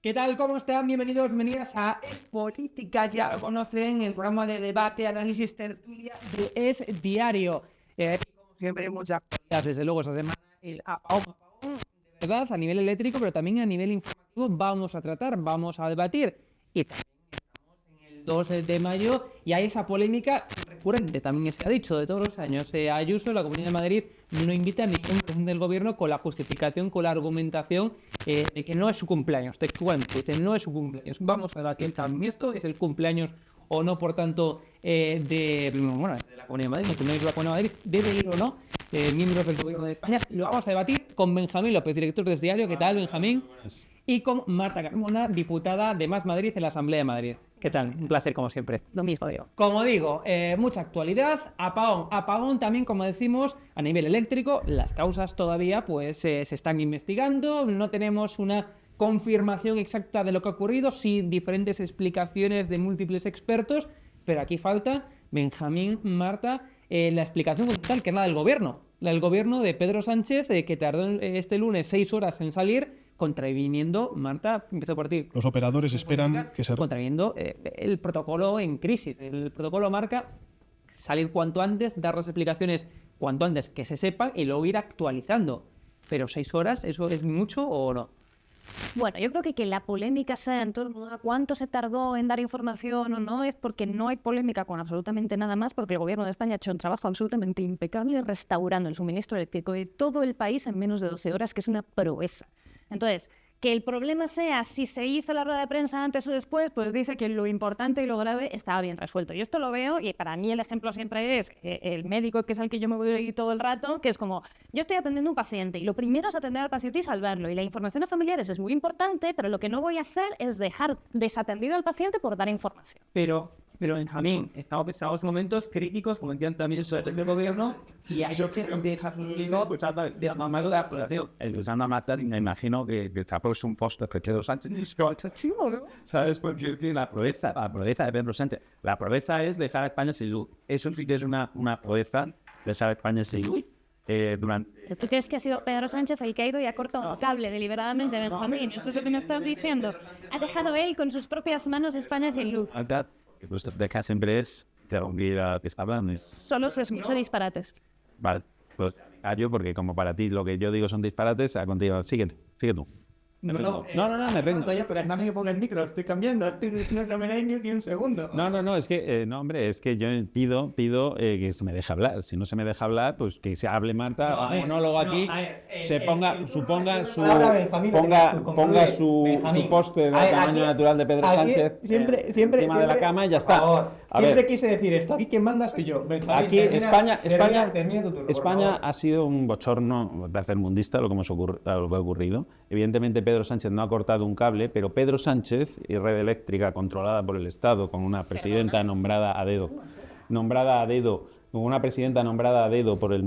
¿Qué tal? ¿Cómo están? Bienvenidos, bienvenidas a Es Política. Ya lo conocen, el programa de debate, análisis, tertulia de Es Diario. Como siempre, muchas actualidades. Desde luego, esta semana, el apagón, de verdad, a nivel eléctrico, pero también a nivel informativo, vamos a tratar, vamos a debatir. Y también estamos en el 2 de mayo y hay esa polémica recurrente, también se ha dicho, de todos los años. Ayuso, la Comunidad de Madrid, no invita a ningún presidente del gobierno con la justificación, con la argumentación de que no es su cumpleaños. Textualmente, dice, no es su cumpleaños. Vamos a debatir también esto, es el cumpleaños o no, por tanto, de la Comunidad de Madrid, que no es la Comunidad de Madrid, debe ir o no, miembros del gobierno de España. Lo vamos a debatir con Benjamín López, director de Diario. ¿Qué tal, Benjamín? Y con Marta Carmona, diputada de Más Madrid en la Asamblea de Madrid. ¿Qué tal? Un placer, como siempre. Lo mismo digo. Como digo, mucha actualidad, apagón también, como decimos, a nivel eléctrico. Las causas todavía pues se están investigando, no tenemos una confirmación exacta de lo que ha ocurrido, sí diferentes explicaciones de múltiples expertos, pero aquí falta, Benjamín, Marta, la explicación tal que es la del gobierno de Pedro Sánchez, que tardó este lunes 6 horas en salir, contraviniendo, Marta, empiezo por ti. Los operadores esperan que se... Contraviniendo el protocolo en crisis. El protocolo marca salir cuanto antes, dar las explicaciones cuanto antes que se sepan y luego ir actualizando. Pero 6 horas, ¿eso es mucho o no? Bueno, yo creo que la polémica sea en torno a cuánto se tardó en dar información o no, es porque no hay polémica con absolutamente nada más, porque el gobierno de España ha hecho un trabajo absolutamente impecable restaurando el suministro eléctrico de todo el país en menos de 12 horas, que es una proeza. Entonces, que el problema sea si se hizo la rueda de prensa antes o después, pues dice que lo importante y lo grave estaba bien resuelto. Yo esto lo veo y para mí el ejemplo siempre es el médico, que es al que yo me voy a ir todo el rato, que es como, yo estoy atendiendo a un paciente y lo primero es atender al paciente y salvarlo. Y la información a familiares es muy importante, pero lo que no voy a hacer es dejar desatendido al paciente por dar información. Pero Benjamín, estamos en momentos críticos, como decían también el gobierno, y hay que dejar de mamar la población. Usando a matar, me imagino que se ha puesto un post de Pedro Sánchez. ¿Sabes por qué? La proeza de Pedro Sánchez. La proeza es dejar a España sin luz. Eso sí que es una proeza, dejar a España sin luz. ¿Tú crees que ha sido Pedro Sánchez el que ha ido y ha cortado un cable deliberadamente, Benjamín? ¿Eso es lo que me estás diciendo? Ha dejado él con sus propias manos España sin luz. Que usted deja siempre es interrumpir a que está hablando. Solo se escucha disparates. Vale, pues yo, porque como para ti lo que yo digo son disparates, a continuación, sigue tú. No, me pregunto yo, pero dame que ponga el micro, estoy cambiando, no me da ni un segundo. No, es que, hombre, es que yo pido que se me deje hablar. Si no se me deja hablar, pues que se hable Marta, monólogo aquí, se ponga su póster al tamaño natural de Pedro Sánchez siempre encima de la cama y ya está. Siempre quise decir esto, aquí quien manda soy yo. Aquí España ha sido un bochorno tercermundista lo que ha ocurrido. Evidentemente Pedro Sánchez no ha cortado un cable, pero Pedro Sánchez y Red Eléctrica, controlada por el Estado, con una presidenta nombrada a dedo, con una presidenta nombrada a dedo por el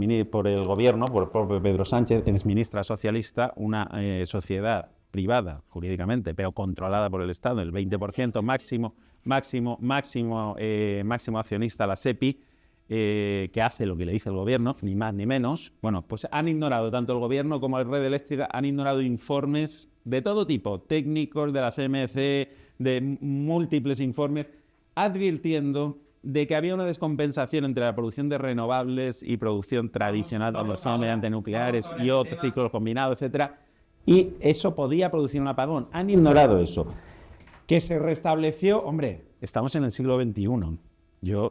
gobierno, por el propio Pedro Sánchez, que es ministra socialista, una sociedad privada jurídicamente, pero controlada por el Estado, el 20% máximo accionista, la SEPI, que hace lo que le dice el gobierno, ni más ni menos. Bueno, pues han ignorado, tanto el gobierno como la Red Eléctrica, han ignorado informes de todo tipo, técnicos de la CMC, de múltiples informes, advirtiendo de que había una descompensación entre la producción de renovables y producción tradicional, mediante nucleares y otros ciclos combinados, etcétera, y eso podía producir un apagón. Han ignorado eso. Que se restableció, hombre, estamos en el siglo XXI.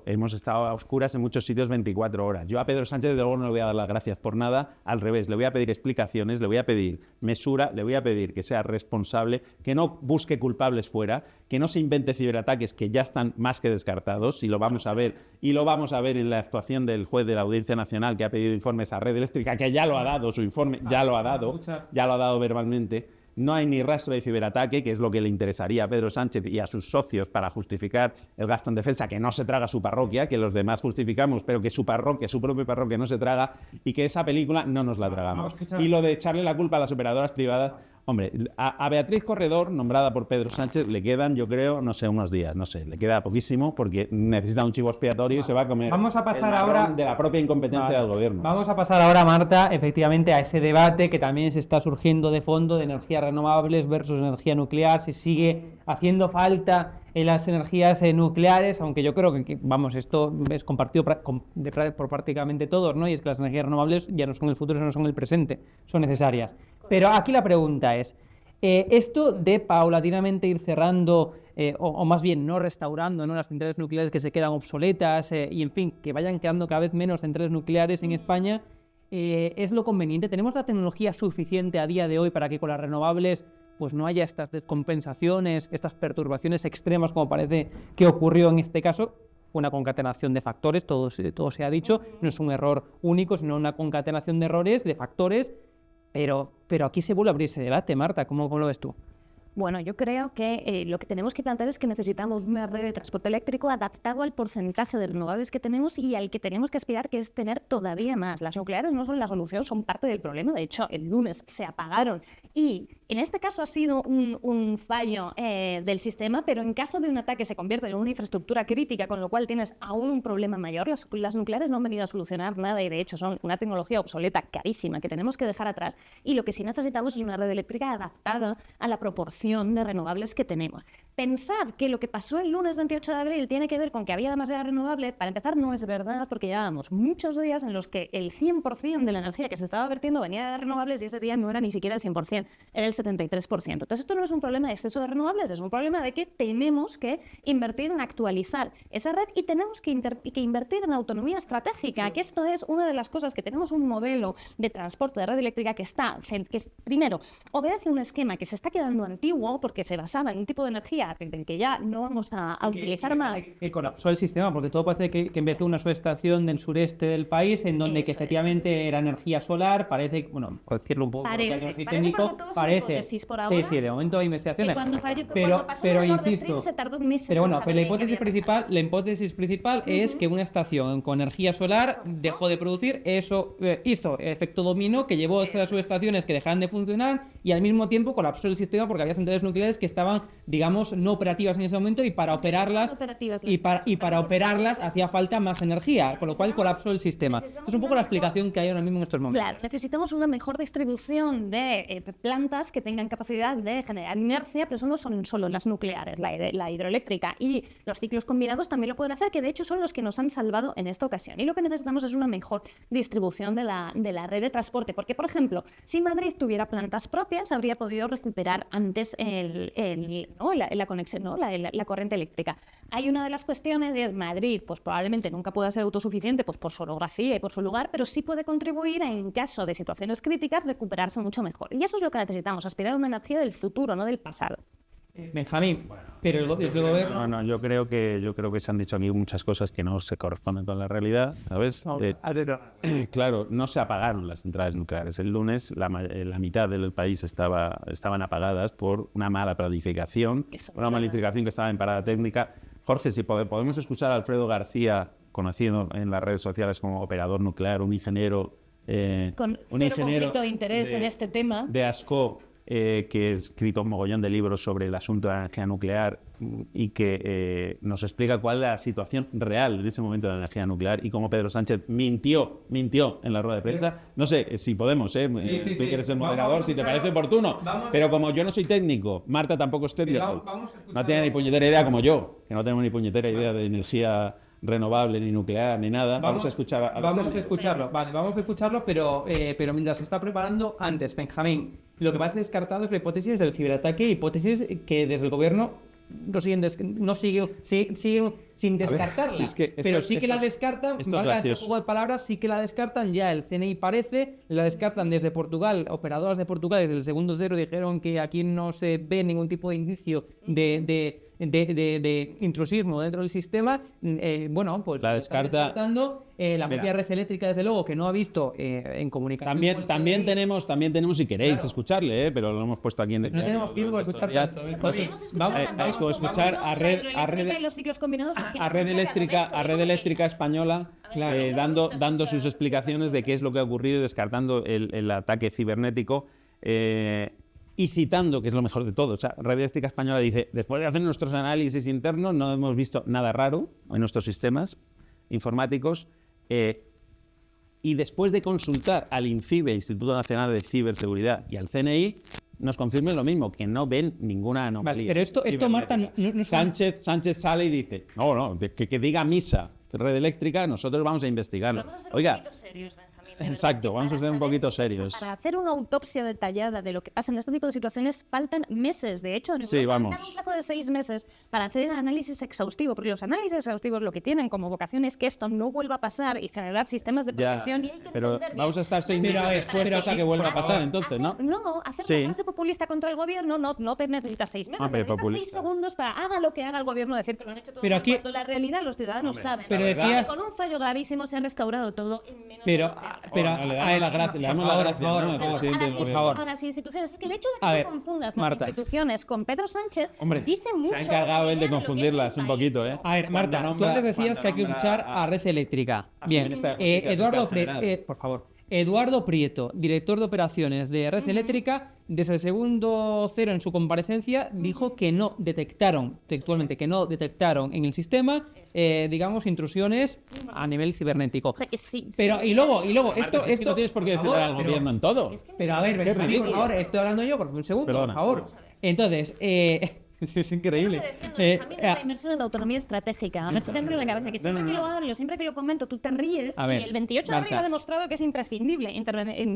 Hemos estado a oscuras en muchos sitios 24 horas. Yo a Pedro Sánchez, de luego, no le voy a dar las gracias por nada. Al revés, le voy a pedir explicaciones, le voy a pedir mesura, le voy a pedir que sea responsable, que no busque culpables fuera, que no se invente ciberataques que ya están más que descartados, y lo vamos a ver en la actuación del juez de la Audiencia Nacional, que ha pedido informes a Red Eléctrica, que ya lo ha dado su informe, ya lo ha dado verbalmente. No hay ni rastro de ciberataque, que es lo que le interesaría a Pedro Sánchez y a sus socios para justificar el gasto en defensa, que no se traga su parroquia, que los demás justificamos, pero que su propia parroquia no se traga, y que esa película no nos la tragamos. Y lo de echarle la culpa a las operadoras privadas, Hombre, a Beatriz Corredor, nombrada por Pedro Sánchez, le quedan, yo creo, no sé, unos días, no sé, le queda poquísimo porque necesita un chivo expiatorio y se va a comer Vamos a pasar el marrón ahora de la propia incompetencia del gobierno. Vamos a pasar ahora, Marta, efectivamente a ese debate que también se está surgiendo de fondo de energías renovables versus energía nuclear, si sigue haciendo falta en las energías nucleares, aunque yo creo que, vamos, esto es compartido por prácticamente todos, ¿no? Y es que las energías renovables ya no son el futuro, no son el presente, son necesarias. Pero aquí la pregunta es, esto de paulatinamente ir cerrando, o más bien no restaurando, ¿no?, las centrales nucleares que se quedan obsoletas, y en fin, que vayan quedando cada vez menos centrales nucleares en España, ¿es lo conveniente? ¿Tenemos la tecnología suficiente a día de hoy para que con las renovables pues no haya estas descompensaciones, estas perturbaciones extremas como parece que ocurrió en este caso? Una concatenación de factores, todo se ha dicho, no es un error único, sino una concatenación de errores, de factores, pero aquí se vuelve a abrir ese debate, Marta, ¿cómo lo ves tú? Bueno, yo creo que lo que tenemos que plantear es que necesitamos una red de transporte eléctrico adaptado al porcentaje de renovables que tenemos y al que tenemos que aspirar, que es tener todavía más. Las nucleares no son la solución, son parte del problema. De hecho, el lunes se apagaron y en este caso ha sido un fallo del sistema, pero en caso de un ataque se convierte en una infraestructura crítica, con lo cual tienes aún un problema mayor. Las nucleares no han venido a solucionar nada y de hecho son una tecnología obsoleta, carísima, que tenemos que dejar atrás. Y lo que sí necesitamos es una red eléctrica adaptada a la proporción de renovables que tenemos. Pensar que lo que pasó el lunes 28 de abril tiene que ver con que había demasiada renovable, para empezar, no es verdad, porque llevábamos muchos días en los que el 100% de la energía que se estaba vertiendo venía de renovables y ese día no era ni siquiera el 100%, era el 73%. Entonces esto no es un problema de exceso de renovables, es un problema de que tenemos que invertir en actualizar esa red y tenemos que invertir en autonomía estratégica, que esto es una de las cosas que tenemos un modelo de transporte de red eléctrica que primero, obedece un esquema que se está quedando antiguo porque se basaba en un tipo de energía del que ya no vamos a utilizar más. Que colapsó el sistema, porque todo parece que empezó una subestación del sureste del país en donde que efectivamente era energía solar, parece, bueno, por decirlo un poco, parece, hipótesis por ahora. Sí, de momento hay investigaciones, Pero insisto, se tardó meses. pero bueno, en la hipótesis principal es que una estación con energía solar dejó de producir, eso hizo efecto dominó que llevó a esas subestaciones que dejaran de funcionar y al mismo tiempo colapsó el sistema porque había centrales nucleares que estaban, digamos, no operativas en ese momento y para operarlas hacía falta más energía, con lo cual colapsó el sistema. Es un poco la explicación que hay ahora mismo en estos momentos. Claro, necesitamos una mejor distribución de plantas que tengan capacidad de generar inercia, pero eso no son solo las nucleares, la hidroeléctrica y los ciclos combinados también lo pueden hacer, que de hecho son los que nos han salvado en esta ocasión. Y lo que necesitamos es una mejor distribución de la red de transporte, porque, por ejemplo, si Madrid tuviera plantas propias, habría podido recuperar antes la conexión, ¿no?, la corriente eléctrica. Hay una de las cuestiones y es Madrid, pues probablemente nunca pueda ser autosuficiente pues por su orografía y por su lugar, pero sí puede contribuir a, en caso de situaciones críticas, recuperarse mucho mejor. Y eso es lo que necesitamos, aspirar a una energía del futuro, no del pasado. Benjamín, pero desde el gobierno... No, yo creo que se han dicho aquí muchas cosas que no se corresponden con la realidad, ¿sabes? Claro, no se apagaron las centrales nucleares. El lunes la mitad del país estaban apagadas por una mala planificación, una planificación que estaba en parada técnica. Jorge, si podemos escuchar a Alfredo García, conocido en las redes sociales como operador nuclear, un ingeniero... con cero conflicto de interés en este tema. De ASCO, que ha escrito un mogollón de libros sobre el asunto de la energía nuclear y que nos explica cuál es la situación real en ese momento de la energía nuclear y cómo Pedro Sánchez mintió en la rueda de prensa. No sé si podemos, tú quieres ser moderador, si te parece oportuno, pero como yo no soy técnico, Marta tampoco es técnico, no tiene ni puñetera idea como yo, que no tenemos ni puñetera idea de energía renovable, ni nuclear, ni nada. Vamos a escucharlo, pero mientras se está preparando, antes, Benjamín, lo que más descartado es la hipótesis del ciberataque, hipótesis que desde el gobierno siguen sin descartarla, pero sí que la descartan, valga ese juego de palabras, sí que la descartan ya, el CNI parece, la descartan desde Portugal, operadoras de Portugal desde el segundo cero dijeron que aquí no se ve ningún tipo de indicio de intrusismo dentro del sistema. Bueno, pues la descartando. La propia red eléctrica, desde luego, que no ha visto en comunicación. También tenemos, si queréis escucharle, pero lo hemos puesto aquí en el... No tenemos tiempo para escuchar. Vamos a escuchar a Red Eléctrica Española, dando sus explicaciones de qué es lo que ha ocurrido y descartando el ataque cibernético. y citando, que es lo mejor de todo, o sea, Red Eléctrica Española dice, después de hacer nuestros análisis internos no hemos visto nada raro en nuestros sistemas informáticos, y después de consultar al INCIBE, Instituto Nacional de Ciberseguridad, y al CNI, nos confirmen lo mismo, que no ven ninguna anomalía. Vale, pero esto Marta, no Sánchez sale y dice, no, que diga misa, Red Eléctrica, nosotros vamos a investigarlo. Vamos a ser Oiga, un poquito serios, Benjamín, de verdad. exacto, vamos a Para ser un saber poquito si- serios. Para hacer una autopsia detallada de lo que pasa en este tipo de situaciones faltan meses. De hecho, en Sí, Europa vamos. dan un plazo de 6 meses para hacer el análisis exhaustivo, porque los análisis exhaustivos lo que tienen como vocación es que esto no vuelva a pasar y generar sistemas de Ya, protección. Y hay que pero entender vamos a bien. estar 6 No meses hay después de cosa que vuelva a pasar, entonces, ¿no? No, hacer Sí. una frase populista contra el gobierno no te necesitas 6 meses, Hombre, necesitas 6 populista. segundos para haga lo que haga el gobierno, decir que lo han hecho todo Pero mal, aquí- cuando la realidad los ciudadanos saben. pero que decías- con un fallo gravísimo se ha restaurado todo en menos de Pero, 12 horas. pero No, le damos las gracias, le damos las gracias, ¿no? al presidente del A gobierno. las instituciones. Es que el hecho de que A tú ver, confundas Marta. las instituciones con Pedro Sánchez Hombre, dice mucho. se ha encargado él de lo que es el confundirlas un país. poquito, ¿eh? A ver, Marta, Cuando tú antes nombra- decías que hay que cuando escuchar nombra a Red Eléctrica. Bien, ministra de Política Eduardo Fiscal General. por favor. Eduardo Prieto, director de operaciones de Red Eléctrica, desde el segundo cero en su comparecencia, dijo que no detectaron, textualmente, que no detectaron en el sistema, digamos, intrusiones a nivel cibernético. O sea que sí. Pero, sí. y luego, Marta, si es que no tienes por qué decirle al pero- gobierno en todo. Pero a ver, Qué Benjamín, por ridículo. favor, estoy hablando yo, por un segundo, Perdona. por favor. Entonces, Es increíble. Estoy diciendo, Benjamín, es la inversión en la autonomía estratégica. A ver si te entra en la cabeza que siempre que lo hago, yo siempre que lo comento, tú te ríes. A ver, y el 28 de abril Marta. ha demostrado que es imprescindible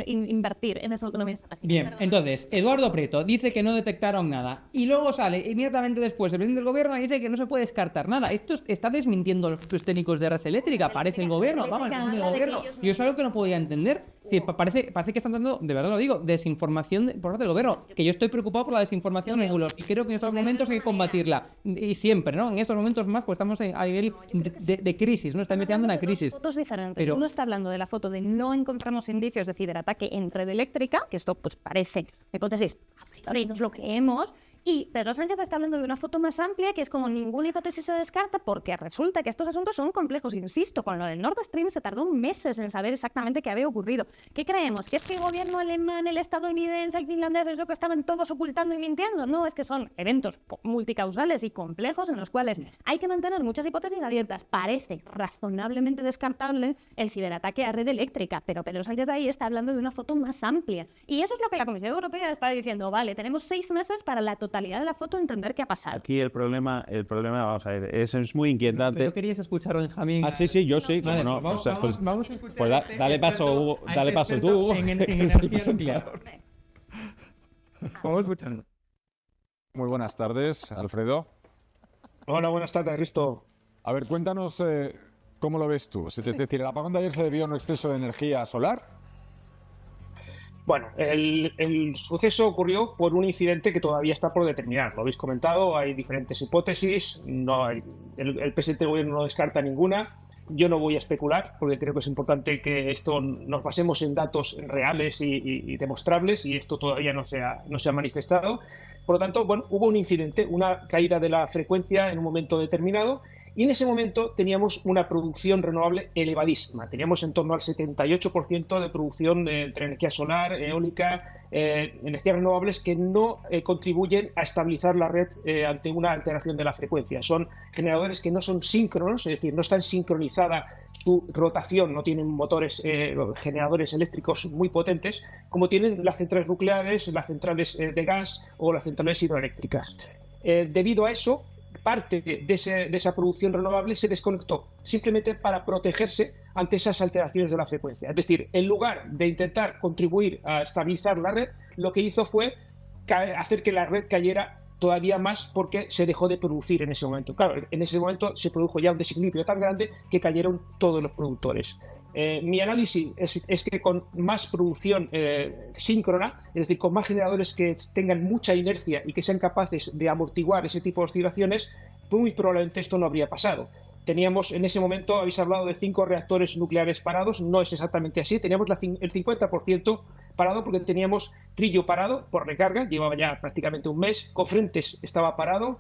invertir en esa autonomía estratégica. bien, Perdón. entonces, Eduardo Prieto dice que no detectaron nada. Y luego sale inmediatamente después el presidente del gobierno y dice que no se puede descartar nada. Esto está desmintiendo los estudios técnicos de Red Eléctrica. Parece el gobierno, vamos, el presidente del habla de que gobierno. ellos no- Y eso es algo que no podía entender. Sí, parece que están dando, de verdad lo digo, desinformación por parte del gobierno. Que yo estoy preocupado por la desinformación en euros. Y creo que en estos momentos hay que combatirla. Y siempre, ¿no? En estos momentos más, pues estamos a nivel de crisis, ¿no? Está investigando una crisis. Dos fotos diferentes. Pero- Uno está hablando de la foto de no encontramos indicios de ciberataque en red eléctrica, que esto pues parece, hipótesis, a priori no es lo que creemos, y Pedro Sánchez está hablando de una foto más amplia, que es como ninguna hipótesis se descarta, porque resulta que estos asuntos son complejos. Insisto, con lo del Nord Stream se tardó meses en saber exactamente qué había ocurrido. ¿Qué creemos? ¿Que es que el gobierno alemán, el estadounidense, el finlandés, es lo que estaban todos ocultando y mintiendo? No, es que son eventos multicausales y complejos en los cuales hay que mantener muchas hipótesis abiertas. Parece razonablemente descartable el ciberataque a red eléctrica, pero Pedro Sánchez ahí está hablando de una foto más amplia. Y eso es lo que la Comisión Europea está diciendo. Vale, tenemos 6 meses para la totalidad de la foto entender qué ha pasado. Aquí el problema, vamos a ver, es muy inquietante. Pero querías escuchar, Benjamín. Ah, sí, yo sí, Vale, cómo no. vamos, O sea, pues, vamos a escuchar pues a este dale paso, experto- Hugo, a dale este paso tú, experto Hugo. en que energía eres el nuclear. Vamos escuchando. Muy buenas tardes, Alfredo. Hola, buenas tardes, Risto. A ver, cuéntanos cómo lo ves tú. Es decir, ¿el apagón de ayer se debió a un exceso de energía solar? Bueno, el suceso ocurrió por un incidente que todavía está por determinar. Lo habéis comentado, hay diferentes hipótesis. El presidente del gobierno no descarta ninguna. Yo no voy a especular porque creo que es importante que esto nos basemos en datos reales y demostrables, y esto todavía no se ha manifestado. Por lo tanto, bueno, hubo un incidente, una caída de la frecuencia en un momento determinado, y en ese momento teníamos una producción renovable elevadísima. Teníamos en torno al 78% de producción entre energía solar, eólica, energías renovables que no contribuyen a estabilizar la red ante una alteración de la frecuencia. Son generadores que no son síncronos, es decir, no están sincronizada su rotación, no tienen motores, generadores eléctricos muy potentes, como tienen las centrales nucleares, las centrales de gas o las centrales hidroeléctricas. Debido a eso, parte de esa producción renovable se desconectó, simplemente para protegerse ante esas alteraciones de la frecuencia. Es decir, en lugar de intentar contribuir a estabilizar la red, lo que hizo fue hacer que la red cayera todavía más, porque se dejó de producir en ese momento. Claro, en ese momento se produjo ya un desequilibrio tan grande que cayeron todos los productores. Mi análisis es que con más producción síncrona, es decir, con más generadores que tengan mucha inercia y que sean capaces de amortiguar ese tipo de oscilaciones, muy probablemente esto no habría pasado. Teníamos en ese momento, habéis hablado de 5 reactores nucleares parados, no es exactamente así, teníamos el 50% parado porque teníamos Trillo parado por recarga, llevaba ya prácticamente un mes, Cofrentes estaba parado,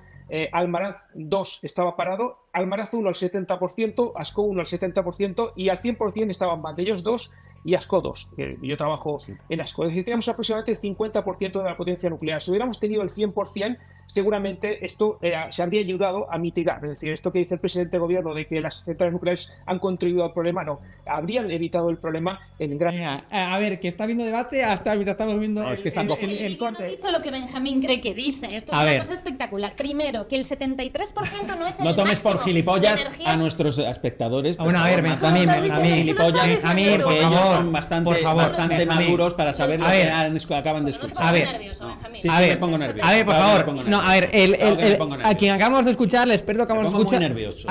Almaraz 2 estaba parado, Almaraz 1 al 70%, Ascó 1 al 70% y al 100% estaban Vandellós 2 y ASCO 2. Yo trabajo en ASCO. Es decir, tenemos aproximadamente el 50% de la potencia nuclear. Si hubiéramos tenido el 100%, seguramente esto se habría ayudado a mitigar. Es decir, esto que dice el presidente del gobierno de que las centrales nucleares han contribuido al problema, no. Habrían evitado el problema en gran... A ver, que está habiendo debate hasta mientras estamos viendo es que se han cogido. el corte. No dice lo que Benjamín cree que dice. Esto es A una ver. cosa espectacular. Primero, que el 73% no es el No tomes por máximo gilipollas de energías. a nuestros espectadores. Bueno, a ver, por favor, Benjamín, no tomes por Benjamín, gilipollas, Benjamín, porque por ellos favor, son bastante, por favor, bastante Benjamín. maduros para saber lo A ver. que acaban de No te escuchar. A pongas ver. nervioso, Benjamín. Sí, A sí, ver, me pongo nervioso. A ver, por Claro que me favor. pongo No, a ver, nervioso. Claro que me pongo a nervioso. quien acabamos de escuchar, el experto que acabamos de pongo muy escuchar. nervioso.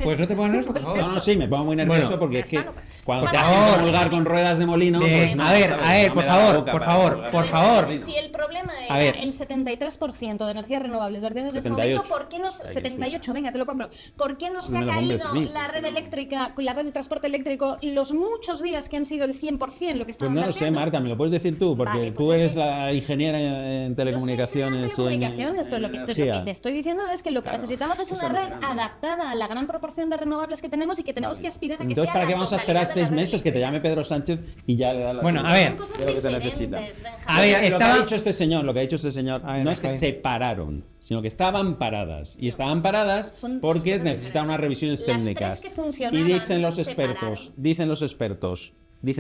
Pues no te pongas nervioso, por favor. No, sí, me pongo muy nervioso Bueno. porque es que cuando te Por hacen favor. comulgar con ruedas de molino, pues no, a ver, ¿sabes? No por me da la favor, boca por para favor, colgar por con favor. ruedas de molino. Si el problema A era ver. el 73% de energías renovables vertidas en este 78. momento, ¿por qué no 78? Venga, te lo compro. ¿Por qué no se No ha me lo compres caído a mí. la red eléctrica, la red de transporte eléctrico, los muchos días que han sido el 100% lo que Pues estaban no lo sé, vertiendo? Marta, me lo puedes decir tú, porque Vale, tú pues eres es que- la ingeniera en Yo soy ingeniera telecomunicaciones. en telecomunicaciones, pero lo que energía. te estoy diciendo es que lo que necesitamos es una red adaptada a la gran proporción de renovables que tenemos y que tenemos que aspirar a que Entonces, sea ¿para la qué vamos a esperar totalidad de la 6 red meses que te eléctrica? llame Pedro Sánchez y ya le da la Bueno, solución a ver. Son cosas de lo que te necesita? diferentes, Benjamín. A ver, Lo que estaba- ha dicho este señor, lo que ha dicho este señor, A ver, no es que está se bien. pararon, sino que estaban paradas. Y estaban paradas Son dos porque cosas necesitan unas revisiones Las tres técnicas. que Y funcionaban dicen los se expertos, pararon. dicen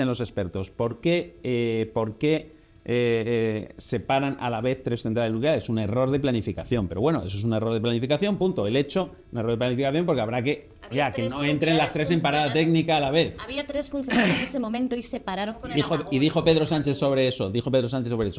los expertos, ¿por qué se paran a la vez tres centrales nucleares? Es un error de planificación. Pero bueno, eso es un error de planificación, punto. El hecho, un error de planificación porque habrá que, Había que tres no entren las nucleares tres en parada funcionando. técnica a la vez. Había tres funcionando en ese momento y se pararon con el apagón. Y dijo Pedro Sánchez sobre eso,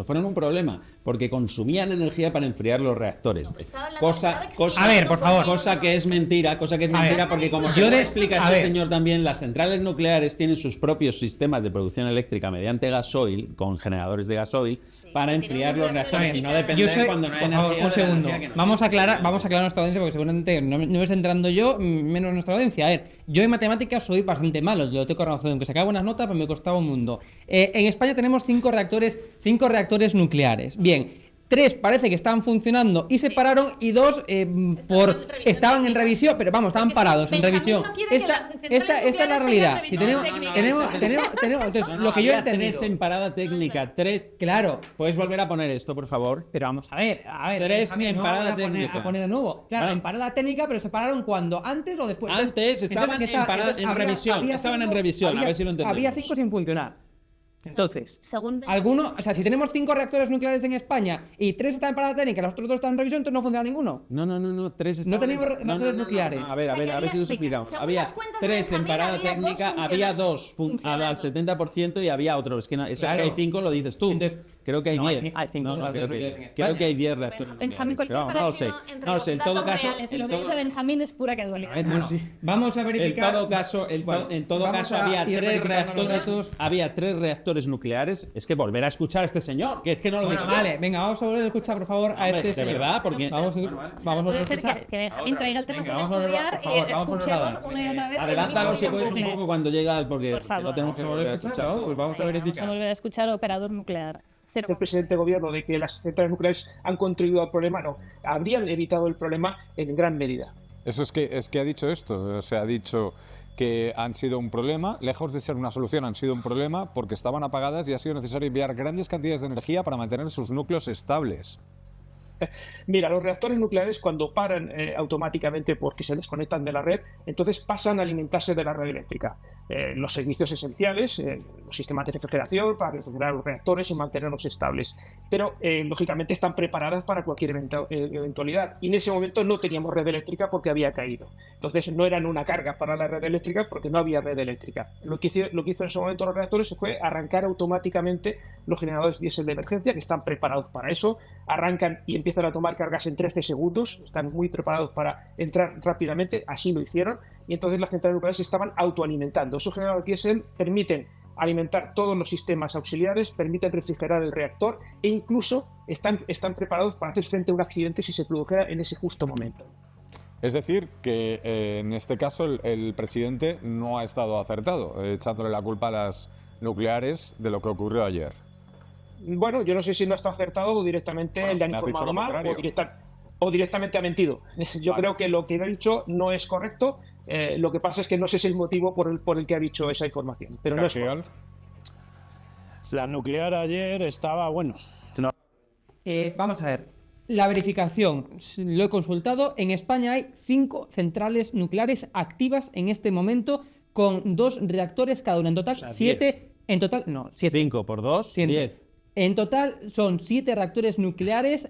fueron un problema, porque consumían energía para enfriar los reactores. Estaba hablando- Cosa, estaba cosa, A ver, por favor. cosa que es mentira, porque como yo se de- explica a este ver. señor también, las centrales nucleares tienen sus propios sistemas de producción eléctrica mediante gasoil, con generadores de gasoil, Sí, para tienen enfriar una los relación reactores y no lógica. depender Yo sé, cuando no hay por energía. favor, un de la segundo. energía que no Vamos a existe. aclarar a nuestra audiencia porque seguramente no me ves entrando yo, menos nuestra audiencia. A ver, yo en matemáticas soy bastante malo, lo tengo razón, aunque sacaba buenas notas, pero me costaba un mundo. En España tenemos 5 reactores nucleares. Bien. 3 parece que estaban funcionando y se pararon y 2 estaban en revisión, pero vamos, estaban Porque es que parados en Benjamín revisión. no quiere que las centrales Esta es la nucleares realidad. tengan Si revisiones tenemos, técnicas. entonces, No, no, lo que yo he había entendido. 3 en parada técnica, 3. Claro, ¿Puedes volver a poner esto, por favor? pero vamos a ver. 3 Benjamín, en no parada voy a poner- técnica. A poner de nuevo. Claro, Ah. en parada técnica, pero se pararon cuando, antes o después. Antes estaban Entonces, en parada- en revisión, estaban en revisión, a ver si lo entendemos. Había 5 sin funcionar. Entonces, Según alguno, o sea, si tenemos 5 reactores nucleares en España y 3 están en parada técnica y los otros 2 están en revisión, entonces no funciona ninguno. No, 3 estaban tenemos en- reactores nucleares. A ver, O sea, que a ver si nos había- explicamos. según Había las cuentas de 3 en Benjamín, parada había dos técnica, había 2 al funcionando. 70% y había otros. Es que eso Claro. que hay 5 lo dices tú. Entonces, creo que hay no, 10. hay 5 No, creo reactores que, en España. creo que hay 10 reactores. Benjamín, nucleares. cualquier Pero vamos, no lo sé. parecido entre No lo los sé, en todo datos caso. reales y en lo que todo- dice Benjamín es pura casualidad. Vamos a En verificar. todo caso, Bueno, en todo vamos caso a había ir 3 verificando los reactores, datos. había 3 reactores nucleares. Es que volver a escuchar a este señor, que es que no lo Bueno, digo. vale, venga, vamos a volver a escuchar, por favor, a Hombre, este de señor. verdad, porque Vamos a Puede volver a ser escuchar. que Benjamín traiga el tema Venga, sin vamos a volver a- estudiar por y favor, vamos a volver a escuchemos dar. una y otra vez. adelántalo el si mismo puedes un bucle. poco cuando llega, porque Por favor. lo tenemos que volver a escuchar. Pues vamos a Vamos verificar. a volver a escuchar operador nuclear. Cero. El presidente del gobierno de que las centrales nucleares han contribuido al problema, no. Habrían evitado el problema en gran medida. Eso es que ha dicho esto, o sea, ha dicho que han sido un problema, lejos de ser una solución, han sido un problema porque estaban apagadas y ha sido necesario enviar grandes cantidades de energía para mantener sus núcleos estables. Mira, los reactores nucleares cuando paran automáticamente porque se desconectan de la red, entonces pasan a alimentarse de la red eléctrica. Los servicios esenciales, los sistemas de refrigeración para refrigerar los reactores y mantenerlos estables. Pero, lógicamente, están preparadas para cualquier eventualidad. Y en ese momento no teníamos red eléctrica porque había caído. Entonces no eran una carga para la red eléctrica porque no había red eléctrica. Lo que hizo en ese momento los reactores fue arrancar automáticamente los generadores diésel de emergencia que están preparados para eso. Arrancan y empiezan a tomar cargas en 13 segundos, están muy preparados para entrar rápidamente, así lo hicieron, y entonces las centrales nucleares se estaban autoalimentando. Esos generadores diésel permiten alimentar todos los sistemas auxiliares, permiten refrigerar el reactor e incluso están preparados para hacer frente a un accidente si se produjera en ese justo momento. Es decir, que en este caso el presidente no ha estado acertado, echándole la culpa a las nucleares de lo que ocurrió ayer. Bueno, yo no sé si no está acertado o directamente Bueno, le han me has dicho informado lo mal contrario. o directamente ha mentido. Yo Vale. creo que lo que ha dicho no es correcto. Lo que pasa es que no sé si es el motivo por el que ha dicho esa información. Pero no es García, correcto. La nuclear ayer estaba, bueno, Vamos a ver. La verificación, lo he consultado. En España hay 5 centrales nucleares activas en este momento, con 2 reactores cada una. En total, 7. En total, no, 7. 5 por 2, 10. En total son 7 reactores nucleares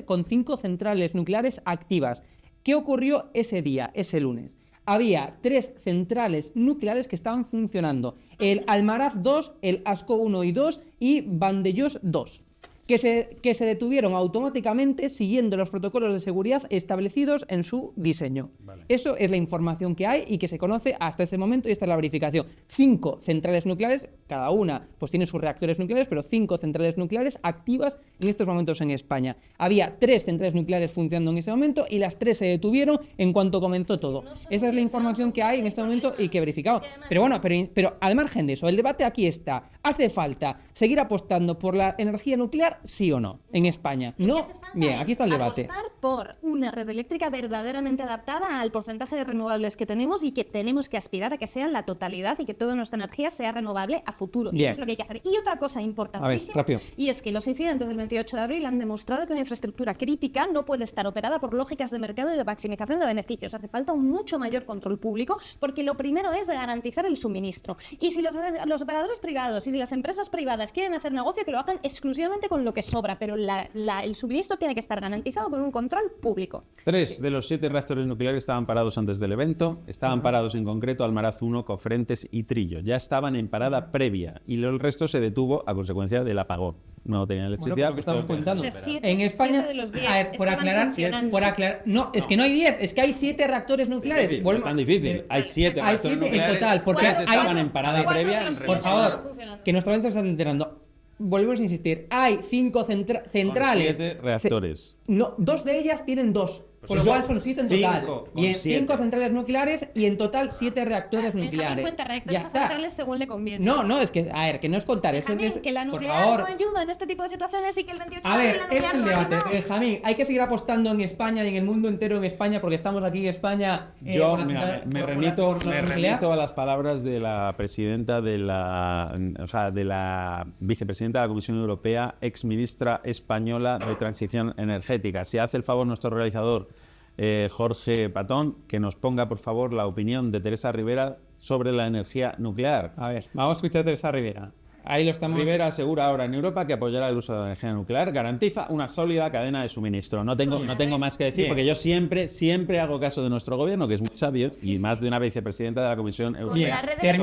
con 5 centrales nucleares activas. ¿Qué ocurrió ese día, ese lunes? Había 3 centrales nucleares que estaban funcionando. El Almaraz 2, el Ascó 1 y 2 y Vandellós 2. Que se detuvieron automáticamente siguiendo los protocolos de seguridad establecidos en su diseño. Vale. Eso es la información que hay y que se conoce hasta ese momento, y esta es la verificación. 5 centrales nucleares, cada una pues tiene sus reactores nucleares, pero 5 centrales nucleares activas en estos momentos en España. Había 3 centrales nucleares funcionando en ese momento y las 3 se detuvieron en cuanto comenzó todo. Esa es la información que hay en este momento y que he verificado. Pero bueno, pero al margen de eso, el debate aquí está. ¿Hace falta seguir apostando por la energía nuclear? ¿Sí o no? En España. ¿No? Bien, aquí está el debate. Apostar por una red eléctrica verdaderamente adaptada al porcentaje de renovables que tenemos y que tenemos que aspirar a que sea la totalidad y que toda nuestra energía sea renovable a futuro. Bien. Eso es lo que hay que hacer. Y otra cosa importantísima, rápido. y es que los incidentes del 28 de abril han demostrado que una infraestructura crítica no puede estar operada por lógicas de mercado y de maximización de beneficios. Hace falta un mucho mayor control público, porque lo primero es garantizar el suministro. Y si los operadores privados y si las empresas privadas quieren hacer negocio, que lo hagan exclusivamente con lo que sobra, pero el suministro tiene que estar garantizado con un control público. 3 de los 7 reactores nucleares estaban parados antes del evento. Estaban parados en concreto Almaraz 1, Cofrentes y Trillo. Ya estaban en parada previa y el resto se detuvo a consecuencia del apagón. No tenían electricidad. Bueno, estamos contando. O sea, En España, de los 10 a ver, por aclarar, no, es que no hay 10, es que hay 7 reactores nucleares. No es tan difícil. Hay 7 Hay reactores 7 en nucleares. total, porque 3 estaban en parada previa. Por favor, que nuestra audiencia se está enterando. Volvemos a insistir, hay 5 centrales. 7 reactores. No, 2 de ellas tienen 2. Por lo cual son 7 en total. Bien, 5 centrales nucleares y en total 7 reactores nucleares. Ya está. Centrales según le conviene. No, es que, a ver, que no es contar. Es que la por nuclear favor. no ayuda en este tipo de situaciones y que el 28 A de ver, abril la es nuclear un no debate. ayuda. Benjamín, hay que seguir apostando en España y en el mundo entero en España, porque estamos aquí en España. Yo me remito a las palabras de la presidenta de la vicepresidenta de la Comisión Europea, ex ministra española de Transición Energética. Si hace el favor nuestro realizador, Jorge Patón, que nos ponga por favor la opinión de Teresa Rivera sobre la energía nuclear. A ver, vamos a escuchar a Teresa Rivera. Ahí lo estamos. Rivera asegura ahora en Europa que apoyará el uso de la energía nuclear, garantiza una sólida cadena de suministro. No tengo más que decir, porque yo siempre hago caso de nuestro gobierno, que es muy sabio, y más de una vicepresidenta de la Comisión Europea. Bien,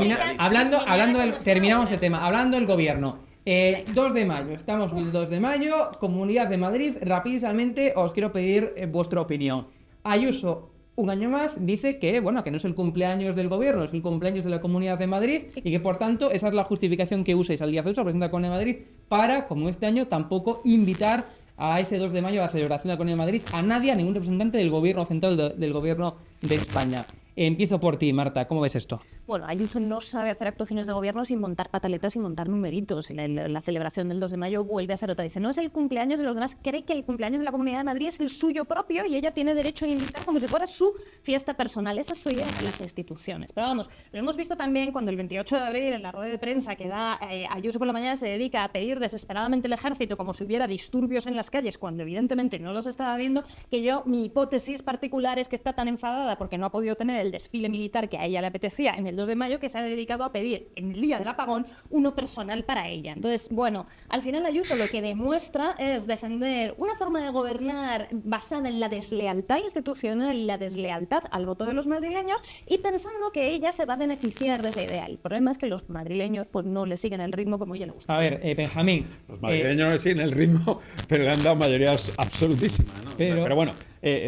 terminamos el tema. Hablando del gobierno. 2 de mayo, estamos el 2 de mayo, Comunidad de Madrid. Rapidísamente os quiero pedir vuestra opinión. Ayuso, un año más, dice que, bueno, que no es el cumpleaños del gobierno, es el cumpleaños de la Comunidad de Madrid y que, por tanto, esa es la justificación que usa Isabel Díaz Ayuso, presidenta de la Comunidad de Madrid, para, como este año, tampoco invitar a ese 2 de mayo, a la celebración de la Comunidad de Madrid, a nadie, a ningún representante del gobierno central del gobierno de España. Empiezo por ti, Marta. ¿Cómo ves esto? Bueno, Ayuso no sabe hacer actuaciones de gobierno sin montar pataletas y montar numeritos. La celebración del 2 de mayo vuelve a ser otra. Dice, no es el cumpleaños de los demás, cree que el cumpleaños de la Comunidad de Madrid es el suyo propio y ella tiene derecho a invitar como si fuera su fiesta personal. Esa es su idea de las instituciones. Pero vamos, lo hemos visto también cuando el 28 de abril, en la rueda de prensa que da Ayuso por la mañana, se dedica a pedir desesperadamente el ejército como si hubiera disturbios en las calles, cuando evidentemente no los estaba viendo, que mi hipótesis particular es que está tan enfadada porque no ha podido tener el desfile militar que a ella le apetecía en el 2 de mayo, que se ha dedicado a pedir en el día del apagón uno personal para ella. Entonces, bueno, al final Ayuso lo que demuestra es defender una forma de gobernar basada en la deslealtad institucional y la deslealtad al voto de los madrileños, y pensando que ella se va a beneficiar de esa idea. El problema es que los madrileños pues no le siguen el ritmo como ella le gusta. A ver, Benjamín. Los madrileños no le siguen el ritmo, pero le han dado mayoría absolutísima, ¿no? Pero bueno,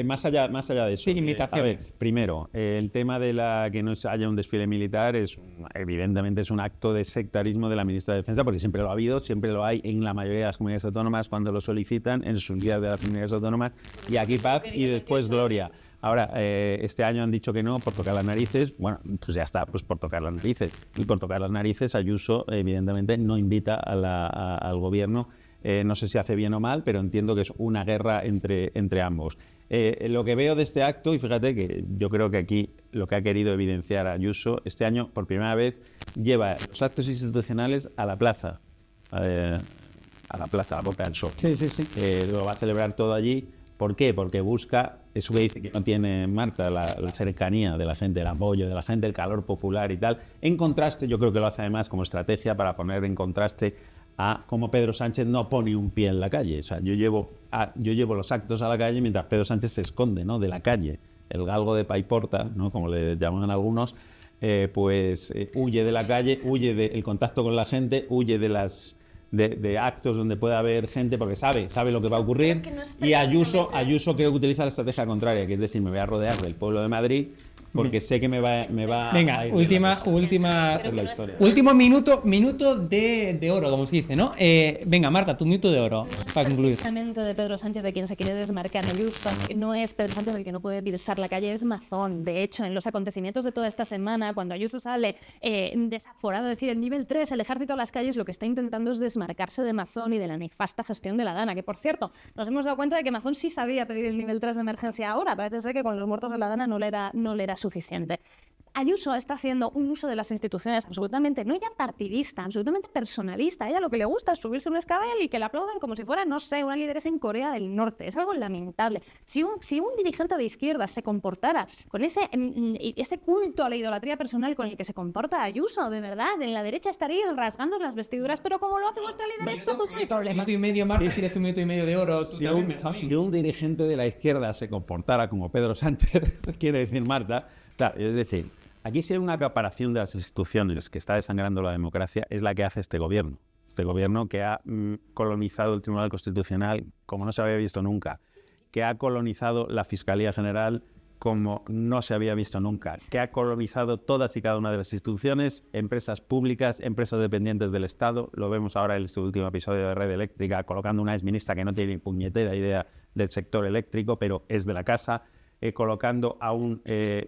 más allá de eso, sin imitaciones. A ver, primero, el tema de que no haya un desfile militar evidentemente es un acto de sectarismo de la ministra de Defensa, porque siempre lo ha habido, siempre lo hay en la mayoría de las comunidades autónomas cuando lo solicitan en sus días de las comunidades autónomas, y aquí paz y después gloria. Ahora, este año han dicho que no por tocar las narices. Bueno, pues ya está, pues por tocar las narices. Y por tocar las narices, Ayuso evidentemente no invita al gobierno. No sé si hace bien o mal, pero entiendo que es una guerra entre ambos. Lo que veo de este acto, y fíjate que yo creo que aquí lo que ha querido evidenciar Ayuso, este año por primera vez lleva los actos institucionales a la plaza, a la Puerta del Sol. Sí, sí, sí. Lo va a celebrar todo allí. ¿Por qué? Porque busca, eso que dice que no tiene Marta, la cercanía de la gente, el apoyo de la gente, el calor popular y tal. En contraste, yo creo que lo hace además como estrategia para poner en contraste a cómo Pedro Sánchez no pone un pie en la calle. O sea, yo llevo los actos a la calle mientras Pedro Sánchez se esconde, ¿no?, de la calle. El galgo de Paiporta, ¿no?, como le llaman algunos, huye de la calle, huye del contacto con la gente, huye de actos donde pueda haber gente porque sabe lo que va a ocurrir. Y Ayuso creo que utiliza la estrategia contraria, que es decir, me voy a rodear del pueblo de Madrid porque sé que me va Venga, a ir último minuto de oro, como se dice, ¿no? Venga, Marta, tu minuto de oro para concluir. Precisamente de Pedro Sánchez de quien se quiere desmarcar Ayuso. No es Pedro Sánchez el que no puede pisar la calle, es Mazón. De hecho, en los acontecimientos de toda esta semana, cuando Ayuso sale desaforado, es decir, el nivel 3, el ejército a las calles, lo que está intentando es desmarcarse de Mazón y de la nefasta gestión de la Dana, que por cierto, nos hemos dado cuenta de que Mazón sí sabía pedir el nivel 3 de emergencia ahora. Parece ser que con los muertos de la Dana no le era suficiente. Ayuso está haciendo un uso de las instituciones absolutamente, no ya partidista, absolutamente personalista. A ella lo que le gusta es subirse a un escabel y que le aplaudan como si fuera, no sé, una lideresa en Corea del Norte. Es algo lamentable. Si un dirigente de izquierda se comportara con ese culto a la idolatría personal con el que se comporta Ayuso, de verdad, en la derecha estaríais rasgando las vestiduras, pero como lo hace vuestra lideresa, pues no hay problema. Minuto y medio, Marta, tienes tu minuto y medio de oro. Si un dirigente de la izquierda se comportara como Pedro Sánchez, quiere decir Marta, claro, es decir, aquí si hay una acaparación de las instituciones que está desangrando la democracia, es la que hace este gobierno. Este gobierno que ha colonizado el Tribunal Constitucional como no se había visto nunca, que ha colonizado la Fiscalía General como no se había visto nunca, que ha colonizado todas y cada una de las instituciones, empresas públicas, empresas dependientes del Estado. Lo vemos ahora en este último episodio de Red Eléctrica, colocando una exministra que no tiene ni puñetera idea del sector eléctrico, pero es de la casa. Colocando a un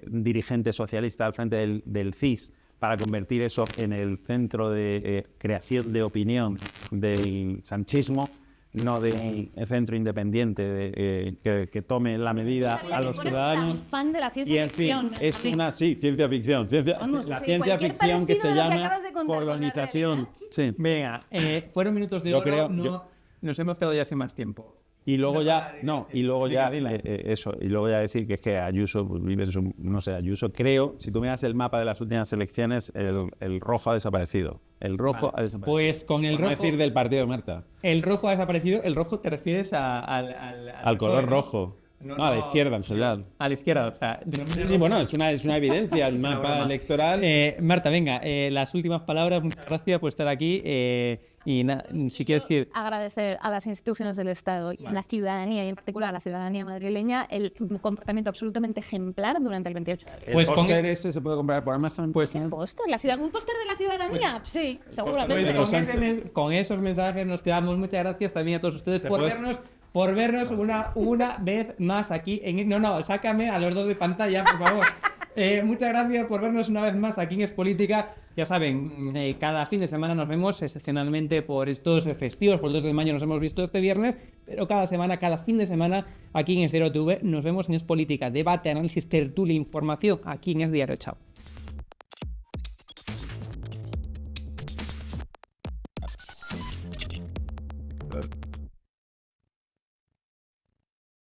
dirigente socialista al frente del CIS para convertir eso en el centro de creación de opinión del sanchismo, no del centro independiente que tome la medida a los ciudadanos. Fan de la ciencia Y en fin, ficción, es una ciencia ficción. La ciencia ficción que se llama colonización. Sí. Venga, fueron minutos de Yo oro, creo- nos hemos quedado ya sin más tiempo. Y luego ya decir que es que Ayuso, pues, vive en su, no sé, Ayuso, creo, si tú miras el mapa de las últimas elecciones, el rojo ha desaparecido. El rojo ha desaparecido. Pues con el Por no rojo, decir del partido de Marta. el rojo ha desaparecido. ¿El rojo te refieres Al color rojo. No, No, a la no. izquierda en general. A la izquierda, o sea... Sí, bueno, es una evidencia, el mapa electoral. Marta, venga, las últimas palabras, muchas gracias por estar aquí. Si quiero decir... Agradecer a las instituciones del Estado y a la ciudadanía, y en particular a la ciudadanía madrileña, el comportamiento absolutamente ejemplar durante el 28 de abril. El Pues con póster ese se puede comprar por Amazon. Pues ¿Un póster de la ciudadanía? Sí, seguramente. Pues con esos mensajes nos quedamos. Muchas gracias también a todos ustedes por vernos una vez más aquí en... No, sácame a los dos de pantalla, por favor. Muchas gracias por vernos una vez más aquí en Es Política. Ya saben, cada fin de semana nos vemos excepcionalmente por estos festivos. Por el 2 de mayo nos hemos visto este viernes, pero cada fin de semana aquí en Es Diario TV nos vemos en Es Política. Debate, análisis, tertulia, información aquí en Es Diario. Chao.